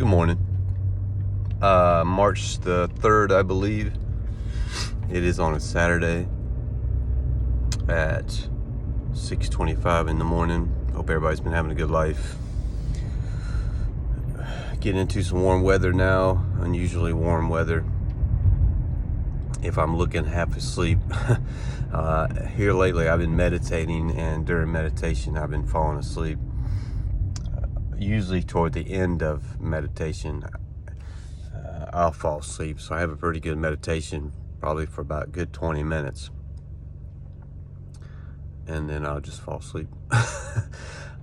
Good morning. March the 3rd, I believe. It is on a Saturday at 6:25 in the morning. Hope everybody's been having a good life. Getting into some warm weather now, unusually warm weather. If I'm looking half asleep, here lately I've been meditating, and during meditation I've been falling asleep. Usually toward the end of meditation, I'll fall asleep. So I have a pretty good meditation, probably for about a good 20 minutes. And then I'll just fall asleep.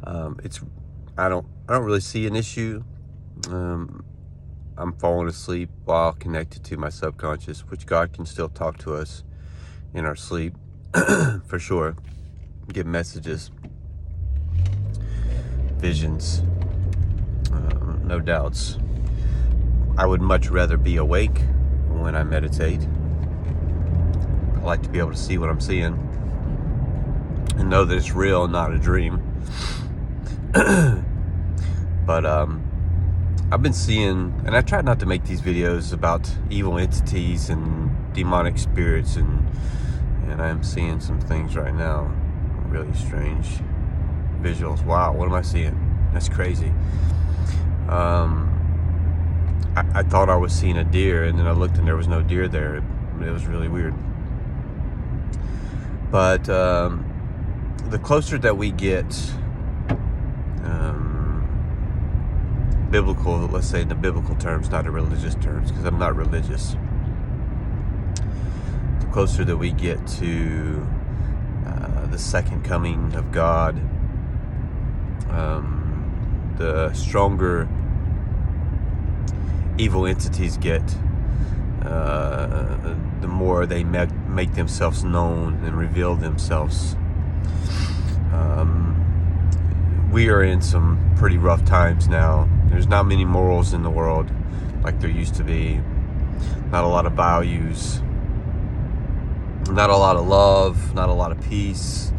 I don't really see an issue. I'm falling asleep while connected to my subconscious, which God can still talk to us in our sleep, for sure. Give messages, visions, no doubts. I would much rather be awake when I meditate. I like to be able to see what I'm seeing and know that it's real, not a dream. But I've been seeing, and I try not to make these videos about evil entities and demonic spirits, and I'm seeing some things right now, really strange visuals. Wow, what am I seeing? That's crazy. I thought I was seeing a deer, and then I looked and there was no deer there. It was really weird. But the closer that we get biblical, let's say in the biblical terms, not the religious terms, because I'm not religious. The closer that we get to the second coming of God, the stronger evil entities get, the more they make themselves known and reveal themselves. We are in some pretty rough times now. There's not many morals in the world like there used to be. Not a lot of values. Not a lot of love. Not a lot of peace.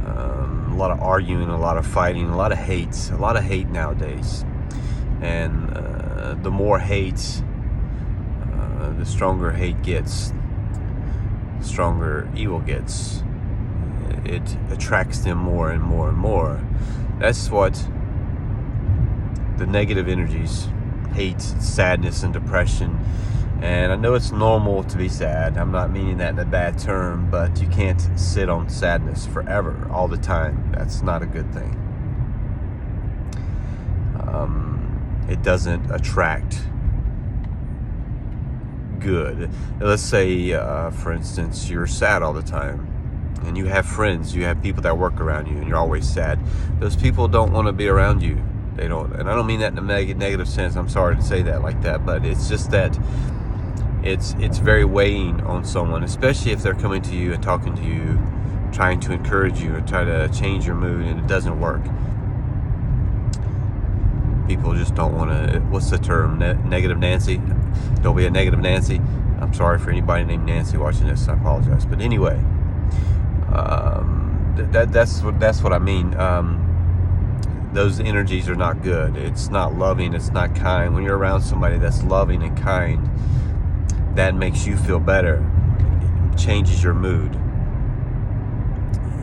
A lot of arguing, a lot of fighting, a lot of hate. A lot of hate nowadays. And the more hate, the stronger hate gets, the stronger evil gets. It attracts them more and more and more. That's what the negative energies, hate, sadness, and depression. And I know it's normal to be sad. I'm not meaning that in a bad term, but you can't sit on sadness forever, all the time. That's not a good thing. It doesn't attract good. Let's say, for instance, you're sad all the time, and you have friends, you have people that work around you, and you're always sad. Those people don't want to be around you. They don't, and I don't mean that in a negative sense. I'm sorry to say that like that, but it's just that it's very weighing on someone, especially if they're coming to you and talking to you, trying to encourage you and try to change your mood, and it doesn't work. People just don't want to, what's the term, negative Nancy? Don't be a negative Nancy. I'm sorry for anybody named Nancy watching this. I apologize. But anyway, that's what I mean. Those energies are not good. It's not loving. It's not kind. When you're around somebody that's loving and kind, that makes you feel better. It changes your mood.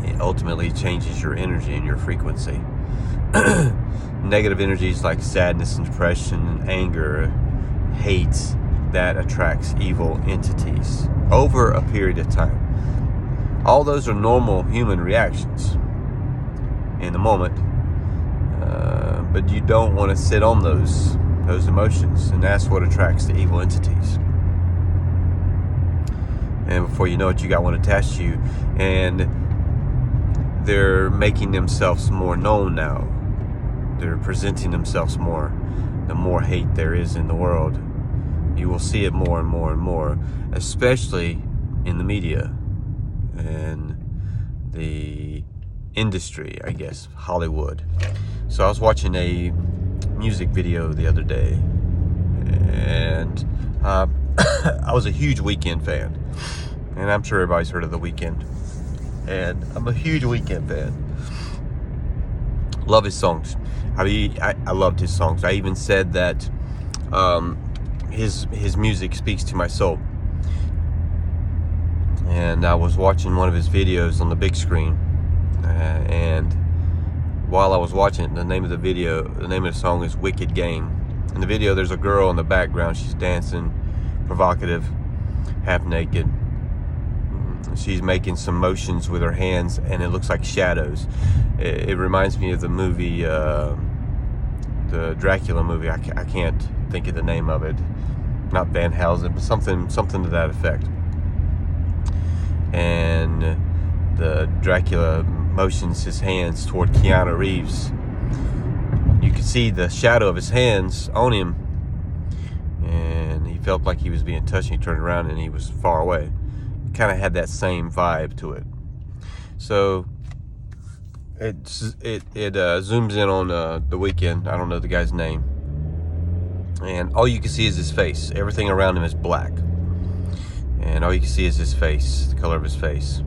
It ultimately changes your energy and your frequency. Negative energies like sadness and depression and anger, hate, that attracts evil entities over a period of time. All those are normal human reactions in the moment, but you don't want to sit on those emotions, and that's what attracts the evil entities. And before you know it, you got one attached to you, and they're making themselves more known now. They're presenting themselves more. The more hate there is in the world, you will see it more and more and more, especially in the media and the industry, I guess, Hollywood. So I was watching a music video the other day, and I was a huge Weeknd fan, and I'm sure everybody's heard of The Weeknd, and I'm a huge Weeknd fan. Love his songs. I loved his songs. I even said that his music speaks to my soul. And I was watching one of his videos on the big screen, and while I was watching it, the name of the song is Wicked Game. In the video, there's a girl in the background. She's dancing, provocative, half naked. She's making some motions with her hands, and it looks like shadows. It reminds me of the movie, the Dracula movie. I can't think of the name of it. Not Van Helsing, but something to that effect. And the Dracula motions his hands toward Keanu Reeves. You could see the shadow of his hands on him, and he felt like he was being touched. And he turned around and he was far away. It kind of had that same vibe to it. So it zooms in on The Weeknd. I don't know the guy's name, and all you can see is his face. Everything around him is black, and all you can see is his face, the color of his face.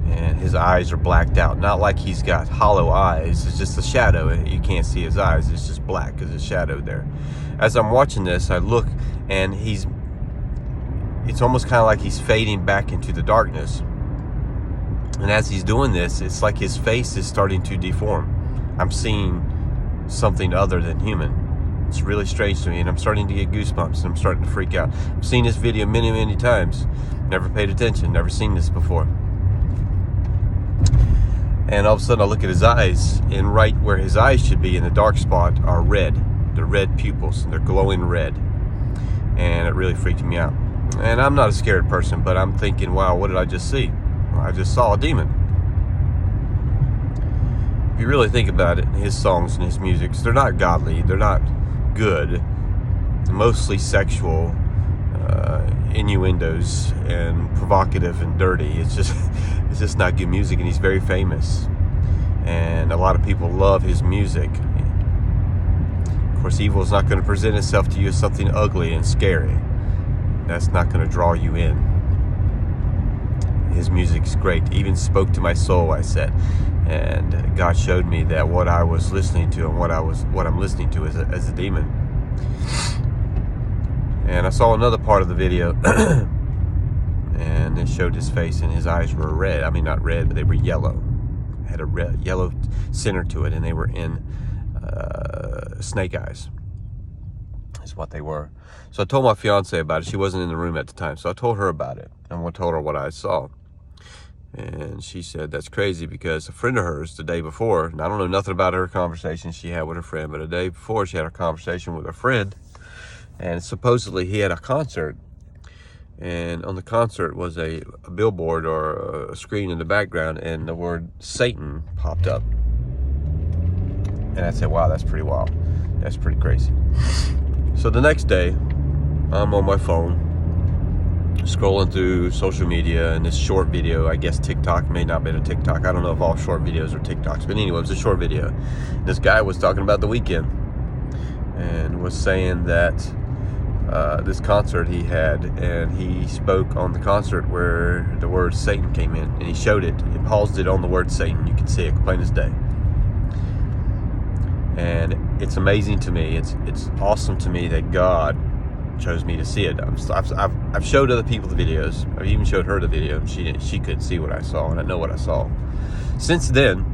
And his eyes are blacked out. Not like he's got hollow eyes. It's just a shadow. You can't see his eyes. It's just black because there's a shadow there. As I'm watching this, I look, and it's almost kind of like he's fading back into the darkness. And as he's doing this, it's like his face is starting to deform. I'm seeing something other than human. It's really strange to me, and I'm starting to get goosebumps, and I'm starting to freak out. I've seen this video many, many times. Never paid attention. Never seen this before. And all of a sudden I look at his eyes, and right where his eyes should be in the dark spot are red. They're red pupils, and they're glowing red. And it really freaked me out. And I'm not a scared person, but I'm thinking, wow, what did I just see? Well, I just saw a demon. If you really think about it, his songs and his music, they're not godly, they're not good. They're mostly sexual innuendos and provocative and dirty. It's just not good music, and he's very famous, and a lot of people love his music. Of course, evil is not going to present itself to you as something ugly and scary. That's not going to draw you in. His music's great. Even spoke to my soul, I said, and God showed me that what I was listening to and what I'm listening to is a demon. And I saw another part of the video, and it showed his face, and his eyes were red. I mean, not red, but they were yellow. It had a yellow center to it, and they were in snake eyes, is what they were. So I told my fiance about it. She wasn't in the room at the time, so I told her about it, and I told her what I saw. And she said, that's crazy, because a friend of hers the day before, and I don't know nothing about her conversation she had with her friend, but the day before she had a conversation with her friend, and supposedly he had a concert, and on the concert was a billboard or a screen in the background, and the word Satan popped up. And I said, wow, that's pretty wild. That's pretty crazy. So the next day, I'm on my phone, scrolling through social media, and this short video, I guess TikTok, may not be a TikTok. I don't know if all short videos are TikToks, but anyway, it was a short video. This guy was talking about The Weeknd, and was saying that this concert he had, and he spoke on the concert where the word Satan came in, and he showed it. He paused it on the word Satan. You can see it plain as day. And it's amazing to me. It's awesome to me that God chose me to see it. I've showed other people the videos. I've even showed her the video, and she couldn't see what I saw, and I know what I saw. Since then,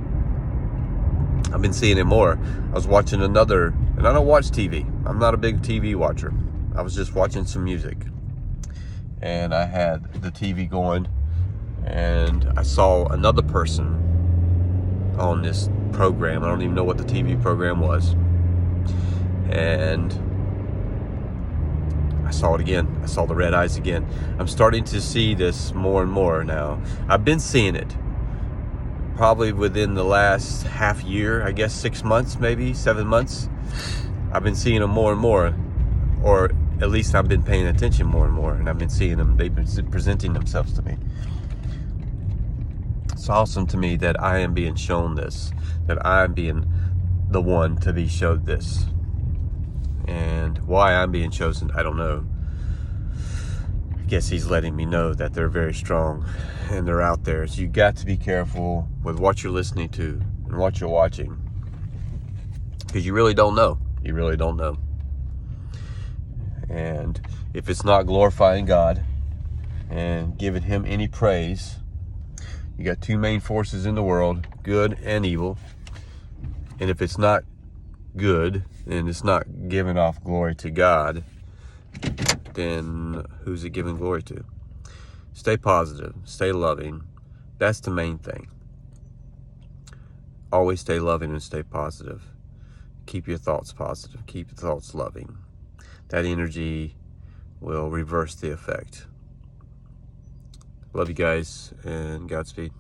I've been seeing it more. I was watching another, and I don't watch TV. I'm not a big TV watcher. I was just watching some music, and I had the TV going, and I saw another person on this program. I don't even know what the TV program was, and I saw it again. I saw the red eyes again. I'm starting to see this more and more now. I've been seeing it probably within the last half year, I guess 6 months, maybe 7 months. I've been seeing them more and more, or at least I've been paying attention more and more, and I've been seeing them. They've been presenting themselves to me. It's awesome to me that I am being shown this, that I'm being the one to be showed this. And why I'm being chosen, I don't know. I guess he's letting me know that they're very strong and they're out there. So you got to be careful with what you're listening to and what you're watching, because you really don't know. You really don't know. And if it's not glorifying God and giving him any praise, you got two main forces in the world, good and evil. And if it's not good and it's not giving off glory to God, then who's it giving glory to? Stay positive, stay loving. That's the main thing. Always stay loving and stay positive. Keep your thoughts positive, keep your thoughts loving. That energy will reverse the effect. Love you guys, and Godspeed.